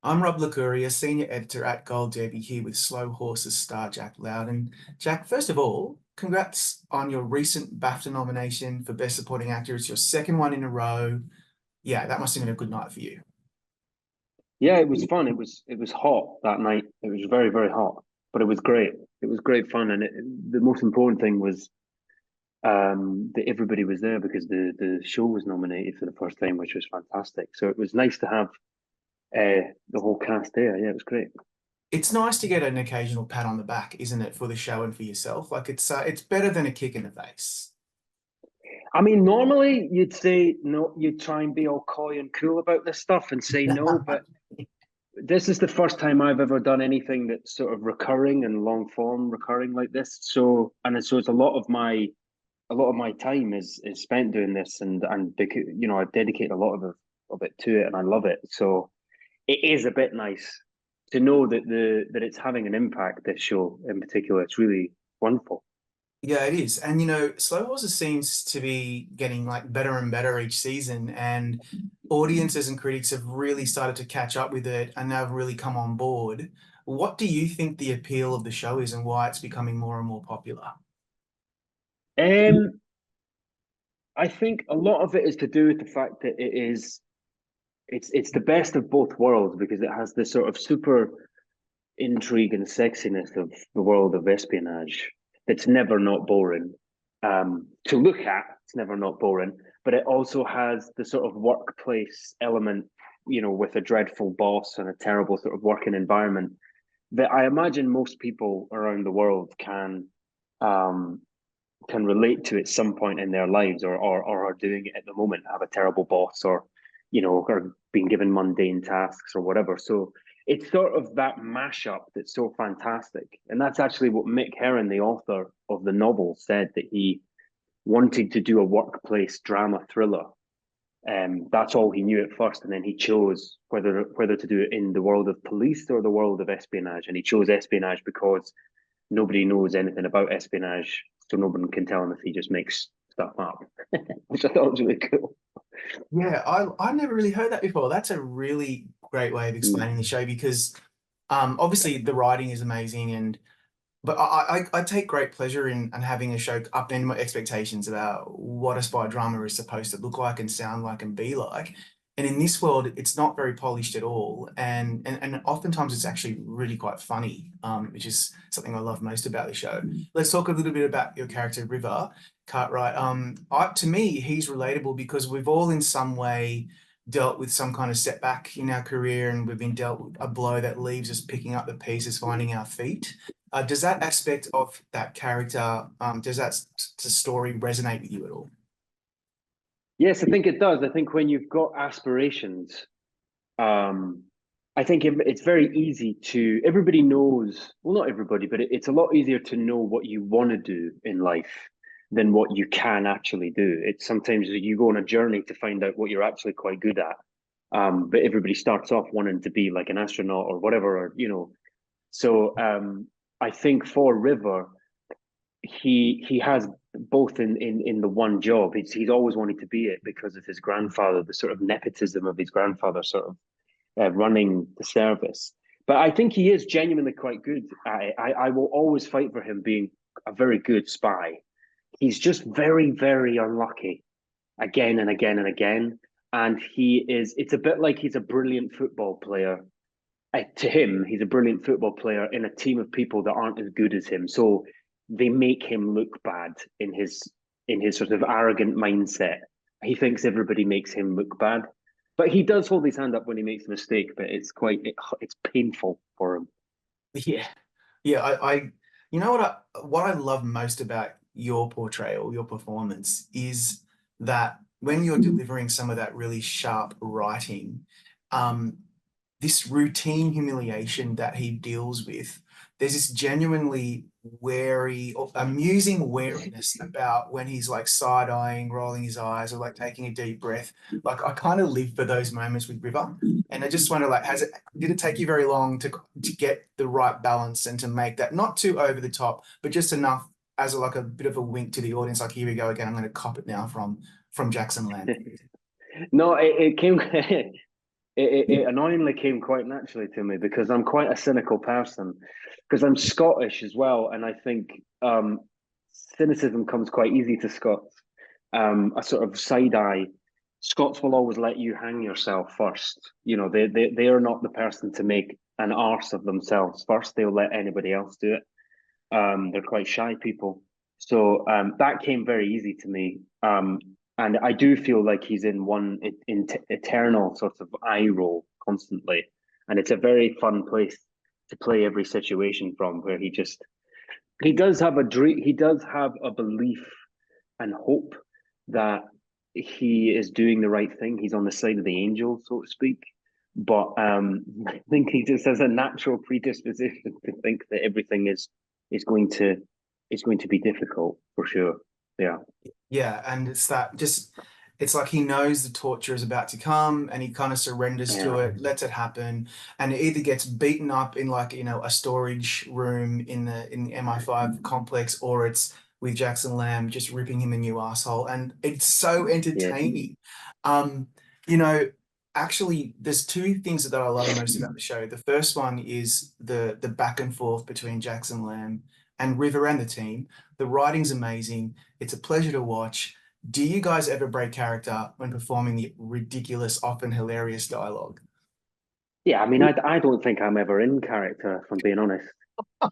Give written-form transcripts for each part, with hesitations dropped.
I'm Rob Licuria, Senior Editor at Gold Derby here with Slough Horses star Jack Lowden. Jack, first of all, congrats on your recent BAFTA nomination for Best Supporting Actor. It's your second one in a row. Yeah, that must have been a good night for you. Yeah, it was fun. It was hot that night. It was very, very hot, but it was great. It was great fun, and the most important thing was that everybody was there because the show was nominated for the first time, which was fantastic. So it was nice to have the whole cast there. Yeah, it was great. It's nice to get an occasional pat on the back, isn't it, for the show and for yourself? Like it's better than a kick in the face. I mean, normally you'd say no, you'd try and be all coy and cool about this stuff and say no, but this is the first time I've ever done anything that's sort of recurring and long form recurring like this. So it's a lot of my time is spent doing this, and because I've dedicated a lot of it to it, and I love it. So it is a bit nice to know that it's having an impact. This show in particular, it's really wonderful. Yeah, it is. And Slow Horses seems to be getting like better and better each season, and audiences and critics have really started to catch up with it and they've really come on board. What do you think the appeal of the show is and why it's becoming more and more popular? Um, I think a lot of it is to do with the fact that it's the best of both worlds because it has this sort of super intrigue and sexiness of the world of espionage that's never not boring to look at. It's never not boring, but it also has the sort of workplace element, with a dreadful boss and a terrible sort of working environment that I imagine most people around the world um, can relate to at some point in their lives, or are doing it at the moment, have a terrible boss, or or being given mundane tasks or whatever. So it's sort of that mashup that's so fantastic. And that's actually what Mick Herron, the author of the novel, said, that he wanted to do a workplace drama thriller. That's all he knew at first, and then he chose whether to do it in the world of police or the world of espionage, and he chose espionage because nobody knows anything about espionage, so no one can tell him if he just makes stuff up, which I thought was really cool. Yeah, I've never really heard that before. That's a really great way of Mm. explaining the show because obviously the writing is amazing and but I take great pleasure in having a show upend my expectations about what a spy drama is supposed to look like and sound like and be like. And in this world, it's not very polished at all, and oftentimes it's actually really quite funny, which is something I love most about the show. Let's talk a little bit about your character, River Cartwright. To me, he's relatable because we've all in some way dealt with some kind of setback in our career, and we've been dealt with a blow that leaves us picking up the pieces, finding our feet. Does that aspect of that character, does that story resonate with you at all? Yes, I think it does. I think when you've got aspirations, um, I think it's very easy to, everybody knows, well, not everybody, but it's a lot easier to know what you want to do in life than what you can actually do. It's sometimes you go on a journey to find out what you're actually quite good at. But everybody starts off wanting to be like an astronaut or whatever, So I think for River, he has both in the one job. He's always wanted to be it because of his grandfather, the sort of nepotism of his grandfather, sort of running the service. But I think he is genuinely quite good at it. I will always fight for him being a very good spy. He's just very, very unlucky again and again and again. And it's a bit like he's a brilliant football player. To him, he's a brilliant football player in a team of people that aren't as good as him. So they make him look bad in his sort of arrogant mindset. He thinks everybody makes him look bad, but he does hold his hand up when he makes a mistake. But it's painful for him. Yeah, yeah. You know what I love most about your portrayal, your performance, is that when you're delivering some of that really sharp writing, um, this routine humiliation that he deals with, there's this genuinely wary or amusing wariness about when he's like side-eyeing, rolling his eyes, or like taking a deep breath. Like I kind of live for those moments with River. And I just wonder, like, did it take you very long to get the right balance and to make that not too over the top, but just enough as like a bit of a wink to the audience, like, here we go again, I'm going to cop it now from Jackson Land. No, it came. it annoyingly came quite naturally to me because I'm quite a cynical person, because I'm Scottish as well, and I think cynicism comes quite easy to Scots. A sort of side eye. Scots will always let you hang yourself first. You know, they are not the person to make an arse of themselves first. They'll let anybody else do it. They're quite shy people. So that came very easy to me. And I do feel like he's in one eternal sort of eye roll constantly. And it's a very fun place to play every situation from, where he does have a dream, he does have a belief and hope that he is doing the right thing. He's on the side of the angel, so to speak. But I think he just has a natural predisposition to think that everything is going to is going to be difficult for sure. Yeah, Yeah, and it's that just it's like he knows the torture is about to come and he kind of surrenders yeah, to it, lets it happen, and it either gets beaten up in like, a storage room in the MI5 complex, or it's with Jackson Lamb just ripping him a new asshole. And it's so yeah, entertaining. Um, you know, actually there's two things that I love most about the show. The first one is the back and forth between Jackson Lamb and River and the team. The writing's amazing. It's a pleasure to watch. Do you guys ever break character when performing the ridiculous, often hilarious dialogue? yeah. I mean, I don't think I'm ever in character, if I'm being honest.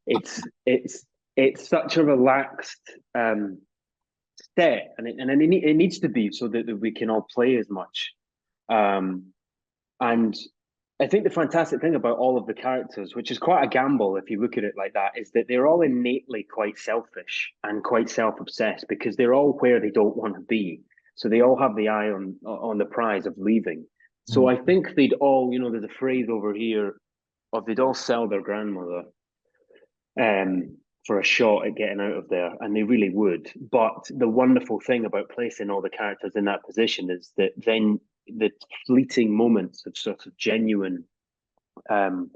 It's it's it's such a relaxed set, and it needs to be so that we can all play as much. Um, And I think the fantastic thing about all of the characters, which is quite a gamble if you look at it like that, is that they're all innately quite selfish and quite self-obsessed, because they're all where they don't want to be. So they all have the eye on the prize of leaving. So Mm. I think they'd all, there's a phrase over here of they'd all sell their grandmother for a shot at getting out of there, and they really would. But the wonderful thing about placing all the characters in that position is that then the fleeting moments of sort of genuine um,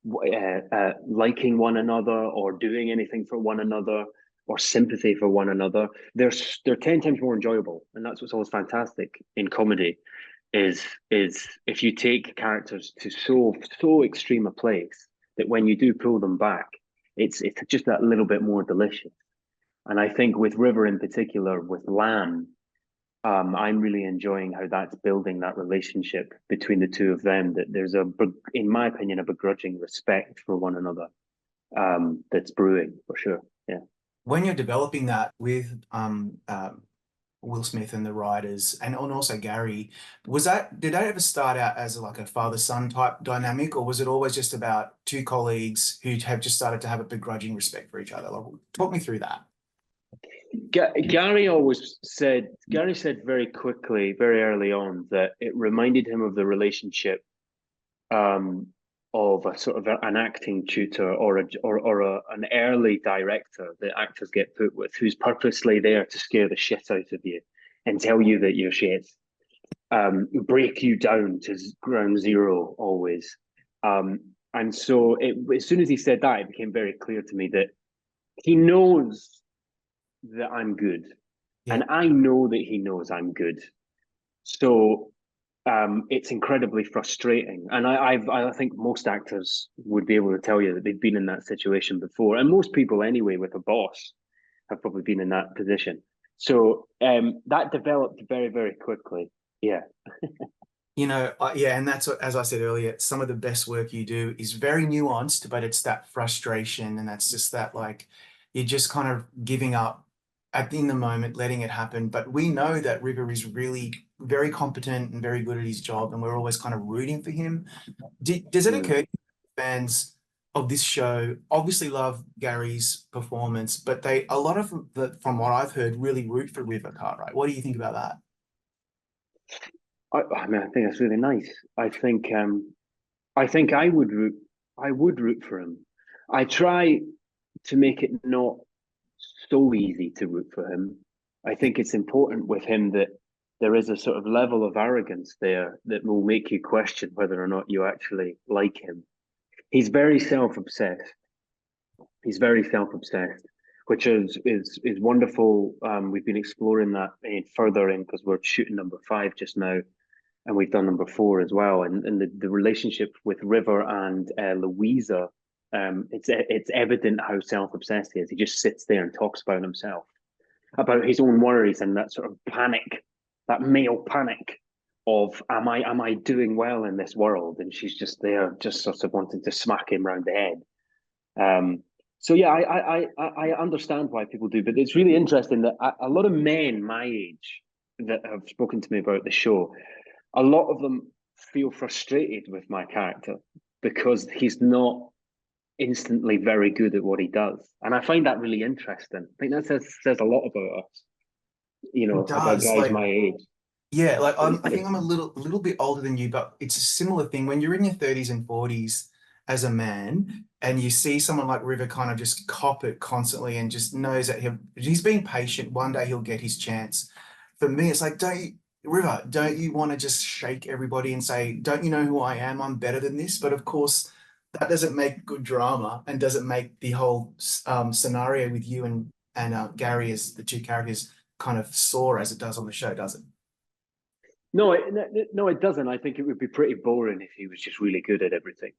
liking one another or doing anything for one another or sympathy for one another, they're 10 times more enjoyable. And that's what's always fantastic in comedy is if you take characters to so extreme a place that when you do pull them back, it's just that little bit more delicious. And I think with River in particular, with Lamb, I'm really enjoying how that's building that relationship between the two of them. That there's in my opinion, a begrudging respect for one another that's brewing for sure. Yeah. When you're developing that with Will Smith and the writers, and also Gary, did that ever start out as like a father-son type dynamic, or was it always just about two colleagues who have just started to have a begrudging respect for each other? Like, talk me through that. Gary said very quickly, very early on, that it reminded him of the relationship um, of a sort of an acting tutor an early director that actors get put with, who's purposely there to scare the shit out of you and tell you that you're shit, break you down to ground zero always. And so as soon as he said that, it became very clear to me that he knows that I'm good, Yeah. and I know that he knows I'm good. So it's incredibly frustrating, and I think most actors would be able to tell you that they've been in that situation before, and most people anyway with a boss have probably been in that position. So that developed very very quickly. Yeah, Yeah, and that's what, as I said earlier, some of the best work you do is very nuanced, but it's that frustration, and that's just that like you're just kind of giving up in the moment, letting it happen. But we know that River is really very competent and very good at his job, and we're always kind of rooting for him. Does it occur mm. to you, fans of this show obviously love Gary's performance, but a lot of from what I've heard, really root for River Cartwright. What do you think about that? I mean, I think that's really nice. I think I would root for him. I try to make it not so easy to root for him. I think it's important with him that there is a sort of level of arrogance there that will make you question whether or not you actually like him. He's very self-obsessed. He's very self-obsessed, which is wonderful. We've been exploring that further in because we're shooting number 5 just now. and we've done number four as well. And the relationship with River and Louisa, it's evident how self-obsessed he is. He just sits there and talks about himself, about his own worries, and that sort of panic, that male panic of am I doing well in this world? And she's just there, just sort of wanting to smack him round the head. So yeah, I understand why people do, but it's really interesting that a lot of men my age that have spoken to me about the show, a lot of them feel frustrated with my character because he's not instantly very good at what he does, and I find that really interesting. I think that says a lot about us, It about does. guys Like, my age. yeah, like I think I'm a little bit older than you, but it's a similar thing. When you're in your 30s and 40s as a man, and you see someone like River kind of just cop it constantly and just knows that he's being patient. One day he'll get his chance. For me, it's like, River, don't you want to just shake everybody and say, don't you know who I am? I'm better than this. But of course, that doesn't make good drama and doesn't make the whole scenario with you and Gary as the two characters kind of soar as it does on the show, does it? No, no, it doesn't. I think it would be pretty boring if he was just really good at everything.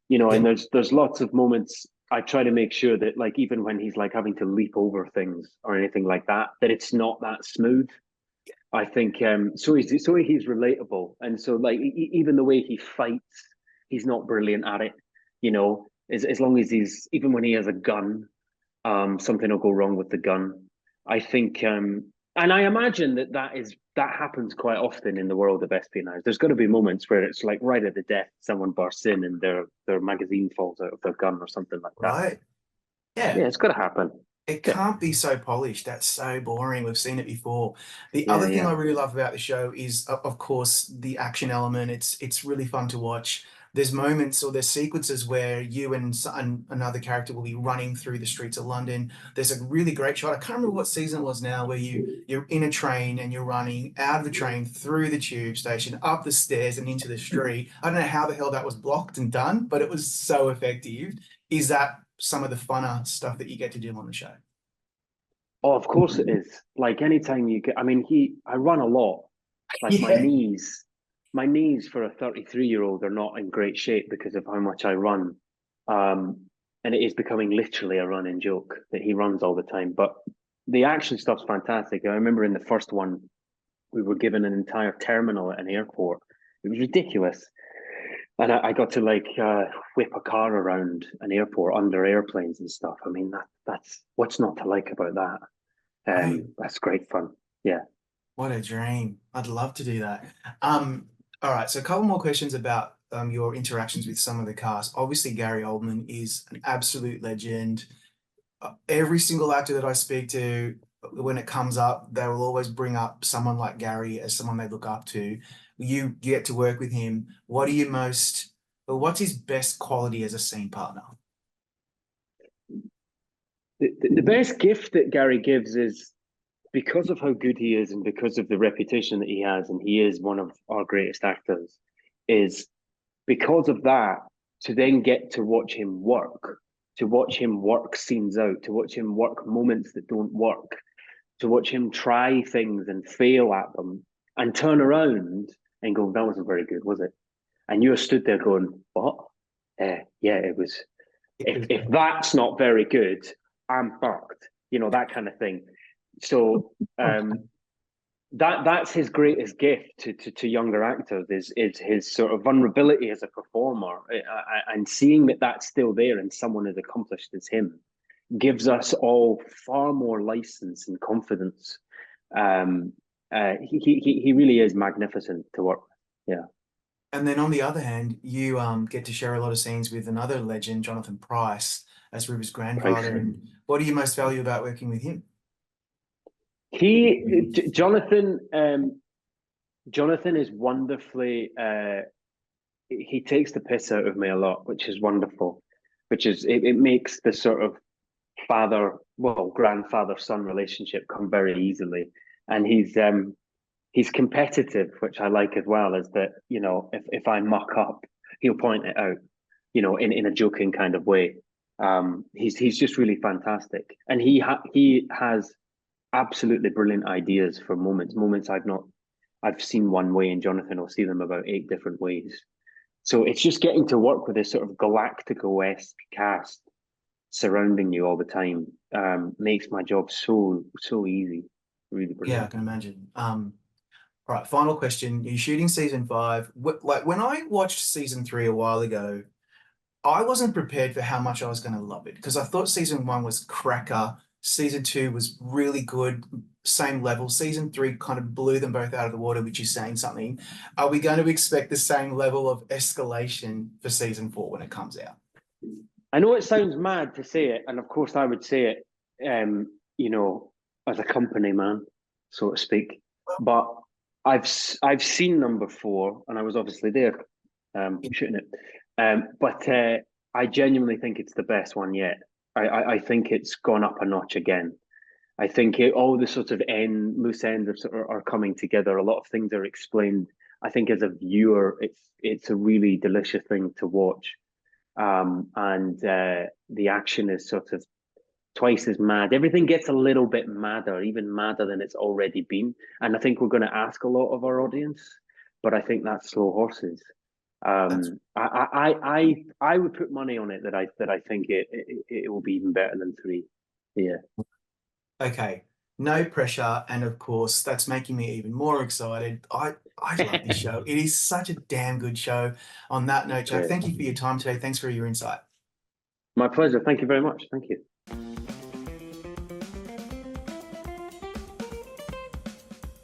And Yeah. there's lots of moments I try to make sure that, like, even when he's like having to leap over things or anything like that, that it's not that smooth. I think so he's relatable, and so like even the way he fights, he's not brilliant at it. As long as he's, even when he has a gun, something will go wrong with the gun. I think, and I imagine that happens quite often in the world of espionage. There's got to be moments where it's like right at the death, someone bursts in and their magazine falls out of their gun or something like that. Right. Yeah. Yeah, it's got to happen. It Yeah, can't be so polished. That's so boring. We've seen it before. The yeah, other thing yeah. I really love about the show is, of course, the action element. It's really fun to watch. There's moments or there's sequences where you and another character will be running through the streets of London. There's a really great shot. I can't remember what season it was now, where you're in a train and you're running out of the train through the tube station, up the stairs and into the street. I don't know how the hell that was blocked and done, but it was so effective. Is that some of the funner stuff that you get to do on the show? Oh, of course it is. Like anytime you get, I mean, I run a lot. Like Yeah. my knees for a 33-year-old are not in great shape because of how much I run. Um, and it is becoming literally a running joke that he runs all the time. But the action stuff's fantastic. I remember in the first one, we were given an entire terminal at an airport. It was ridiculous. And I got to like whip a car around an airport under airplanes and stuff. I mean, that's what's not to like about that. Right. That's great fun. Yeah, What a dream. I'd love to do that. All right, so a couple more questions about your interactions with some of the cast. Obviously, Gary Oldman is an absolute legend. Every single actor that I speak to, when it comes up, they will always bring up someone like Gary as someone they look up to. You get to work with him. What's his best quality as a scene partner? the best gift that Gary gives is, because of how good he is and because of the reputation that he has, and he is one of our greatest actors, is because of that, to then get to watch him work, to watch him work scenes out, to watch him work moments that don't work, to watch him try things and fail at them and turn around and go, that wasn't very good, was it? And you're stood there going, what? Yeah, it was. If that's not very good, I'm fucked. That kind of thing. So that's his greatest gift to younger actors is his sort of vulnerability as a performer, and seeing that that's still there in someone as accomplished as him gives us all far more license and confidence. He really is magnificent to work with. Yeah. And then on the other hand, you get to share a lot of scenes with another legend, Jonathan Pryce, as River's Price. grandfather. And what do you most value about working with him? Jonathan is wonderfully. He takes the piss out of me a lot, which is wonderful. It makes the sort of grandfather son relationship come very easily, and he's competitive, which I like as well. Is that, if I muck up, he'll point it out, in a joking kind of way. He's just really fantastic, and he has absolutely brilliant ideas for moments I've not I've seen one way, and Jonathan will see them about 8 different ways. So it's just getting to work with this sort of Galactico-esque cast surrounding you all the time, makes my job so easy. Really Yeah, I brilliant. can imagine. All right, final question. You're shooting season 5. Like when I watched season 3 a while ago, I wasn't prepared for how much I was going to love it because I thought season 1 was cracker. Season 2 was really good, same level. Season 3 kind of blew them both out of the water, which is saying something. Are we going to expect the same level of escalation for season 4 when it comes out? I know it sounds mad to say it, and of course I would say it, as a company man, so to speak. But I've seen number 4, and I was obviously there, shooting it. But I genuinely think it's the best one yet. I think it's gone up a notch again. I think all the sort of loose ends are coming together. A lot of things are explained. I think as a viewer, it's a really delicious thing to watch, and the action is sort of twice as mad. Everything gets a little bit madder, even madder than it's already been. And I think we're going to ask a lot of our audience, but I think that's slow horses. That's I would put money on it that I think it will be even better than 3. Yeah, okay. No pressure, and of course, that's making me even more excited. I love this show. It is such a damn good show. On that note, Jack, great. thank you for your time today. Thanks for your insight. My pleasure. Thank you very much. Thank you.